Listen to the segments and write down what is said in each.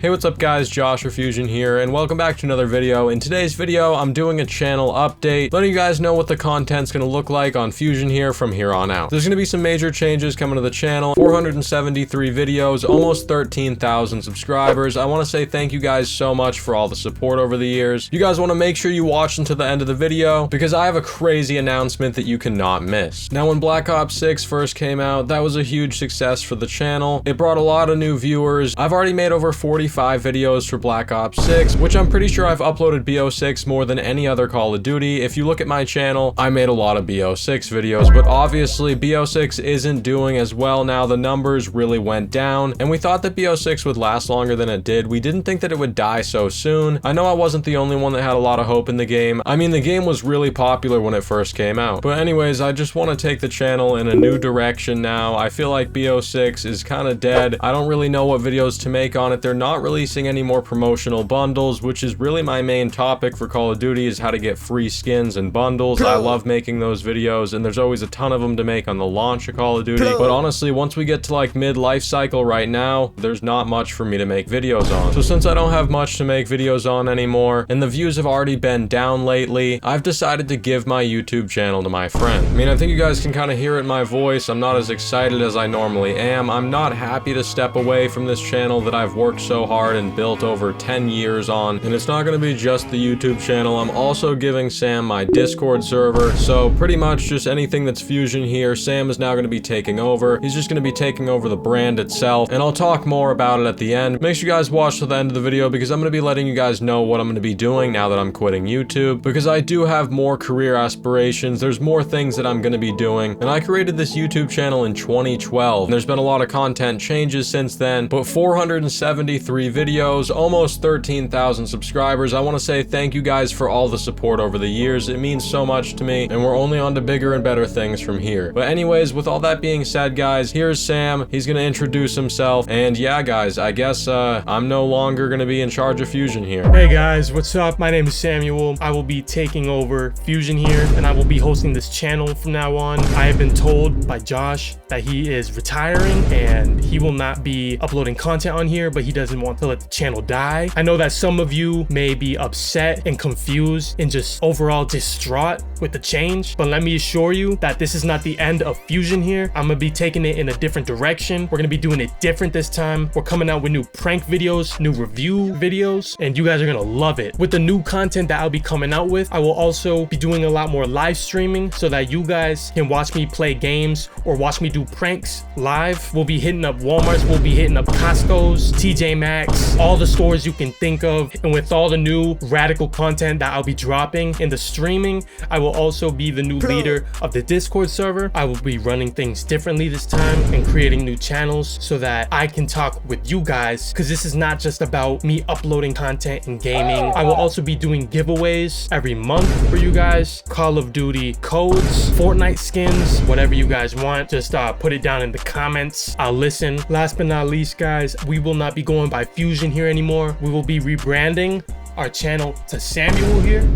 Hey, what's up guys, Josh or Fusion here, and welcome back to another video. In today's video, I'm doing a channel update, letting you guys know what the content's gonna look like on Fusion here from here on out. There's gonna be some major changes coming to the channel, 473 videos, almost 13,000 subscribers. I wanna say thank you guys so much for all the support over the years. You guys wanna make sure you watch until the end of the video, because I have a crazy announcement that you cannot miss. Now, when Black Ops 6 first came out, that was a huge success for the channel. It brought a lot of new viewers. I've already made over 45 videos for Black Ops 6, which I'm pretty sure I've uploaded BO6 more than any other Call of Duty. If you look at my channel, I made a lot of BO6 videos, but obviously BO6 isn't doing as well now. The numbers really went down, and we thought that BO6 would last longer than it did. We didn't think that it would die so soon. I know I wasn't the only one that had a lot of hope in the game. I mean, the game was really popular when it first came out. But anyways, I just want to take the channel in a new direction now. I feel like BO6 is kind of dead. I don't really know what videos to make on it. They're not releasing any more promotional bundles, which is really my main topic for Call of Duty, is how to get free skins and bundles. I love making those videos, and there's always a ton of them to make on the launch of Call of Duty. But honestly, once we get to like mid-life cycle right now, there's not much for me to make videos on. So since I don't have much to make videos on anymore, and the views have already been down lately, I've decided to give my YouTube channel to my friend. I mean, I think you guys can kind of hear it in my voice. I'm not as excited as I normally am. I'm not happy to step away from this channel that I've worked so hard and built over 10 years on, and it's not going to be just the YouTube channel. I'm also giving Sam my Discord server, so pretty much just anything that's Fusion here, Sam is now going to be taking over. He's just going to be taking over the brand itself, and I'll talk more about it at the end. Make sure you guys watch to the end of the video, because I'm going to be letting you guys know what I'm going to be doing now that I'm quitting YouTube, because I do have more career aspirations. There's more things that I'm going to be doing, and I created this YouTube channel in 2012, and there's been a lot of content changes since then, but 473 videos, almost 13,000 subscribers. I want to say thank you guys for all the support over the years. It means so much to me, and we're only on to bigger and better things from here. But anyways, with all that being said, guys, here's Sam. He's gonna introduce himself, and yeah, guys, I guess I'm no longer gonna be in charge of Fusion here. Hey guys, what's up? My name is Samuel. I will be taking over Fusion here, and I will be hosting this channel from now on. I have been told by Josh that he is retiring and he will not be uploading content on here, but he doesn't want to let the channel die. I know that some of you may be upset and confused and just overall distraught with the change, but let me assure you that this is not the end of Fusion here. I'm gonna be taking it in a different direction. We're gonna be doing it different this time. We're coming out with new prank videos, new review videos, and you guys are gonna love it. With the new content that I'll be coming out with, I will also be doing a lot more live streaming so that you guys can watch me play games or watch me do pranks live. We'll be hitting up Walmarts, we'll be hitting up Costco's, TJ Maxx, all the stores you can think of. And with all the new radical content that I'll be dropping in the streaming, I will also be the new leader of the Discord server. I will be running things differently this time and creating new channels so that I can talk with you guys, because this is not just about me uploading content and gaming. I will also be doing giveaways every month for you guys, Call of Duty codes, Fortnite skins, whatever you guys want. Just put it down in the comments. I'll listen. Last but not least, guys, we will not be going by Fusion here anymore. We will be rebranding our channel to Samuel here,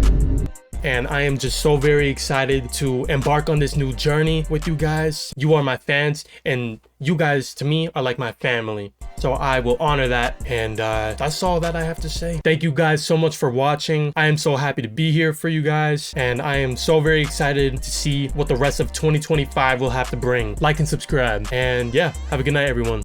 and I am just so very excited to embark on this new journey with you guys. You are my fans, and you guys to me are like my family, so I will honor that. And that's all that I have to say. Thank you guys so much for watching. I am so happy to be here for you guys, and I am so very excited to see what the rest of 2025 will have to bring. Like and subscribe, and yeah, have a good night, everyone.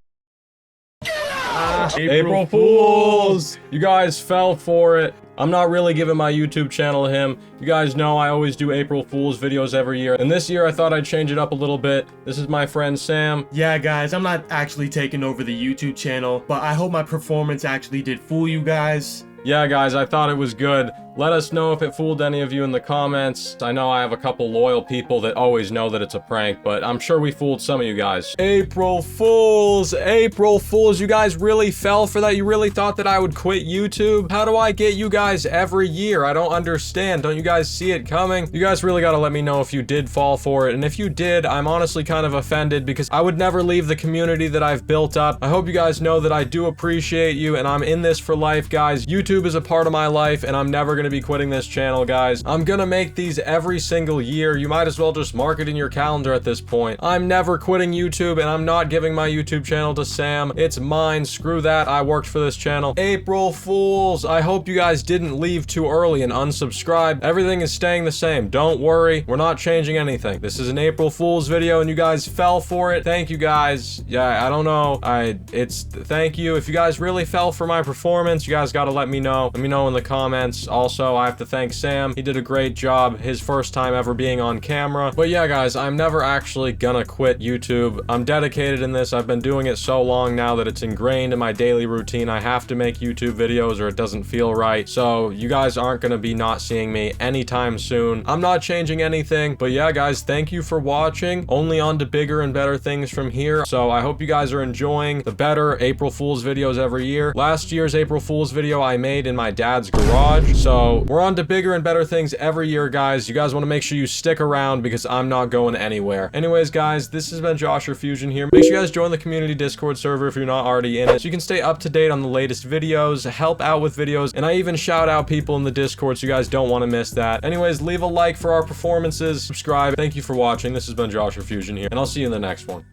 April Fools! You guys fell for it. I'm not really giving my YouTube channel to him. You guys know I always do April Fool's videos every year, and this year I thought I'd change it up a little bit. This is my friend Sam. Yeah guys, I'm not actually taking over the YouTube channel, but I hope my performance actually did fool you guys. Yeah guys, I thought it was good. Let us know if it fooled any of you in the comments. I know I have a couple loyal people that always know that it's a prank, but I'm sure we fooled some of you guys. April Fools! April Fools! You guys really fell for that? You really thought that I would quit YouTube? How do I get you guys every year? I don't understand. Don't you guys see it coming? You guys really gotta let me know if you did fall for it, and if you did, I'm honestly kind of offended, because I would never leave the community that I've built up. I hope you guys know that I do appreciate you, and I'm in this for life, guys. YouTube is a part of my life, and I'm never gonna to be quitting this channel, guys. I'm gonna make these every single year. You might as well just mark it in your calendar at this point. I'm never quitting YouTube, and I'm not giving my YouTube channel to Sam. It's mine. Screw that. I worked for this channel. April Fools. I hope you guys didn't leave too early and unsubscribe. Everything is staying the same. Don't worry. We're not changing anything. This is an April Fool's video, and you guys fell for it. Thank you, guys. Yeah, I don't know. Thank you. If you guys really fell for my performance, you guys gotta let me know. Let me know in the comments. Also, I have to thank Sam. He did a great job. His first time ever being on camera. But yeah, guys, I'm never actually gonna quit YouTube. I'm dedicated in this. I've been doing it so long now that it's ingrained in my daily routine. I have to make YouTube videos or it doesn't feel right. So you guys aren't gonna be not seeing me anytime soon. I'm not changing anything. But yeah, guys, thank you for watching. Only on to bigger and better things from here. So I hope you guys are enjoying the better April Fool's videos every year. Last year's April Fool's video I made in my dad's garage. So we're on to bigger and better things every year, guys. You guys want to make sure you stick around because I'm not going anywhere. Anyways, guys, this has been Josh or Fusion here. Make sure you guys join the community Discord server if you're not already in it, so you can stay up to date on the latest videos, help out with videos, and I even shout out people in the Discord, so you guys don't want to miss that. Anyways, leave a like for our performances, subscribe. Thank you for watching. This has been Josh or Fusion here, and I'll see you in the next one.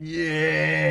Yeah.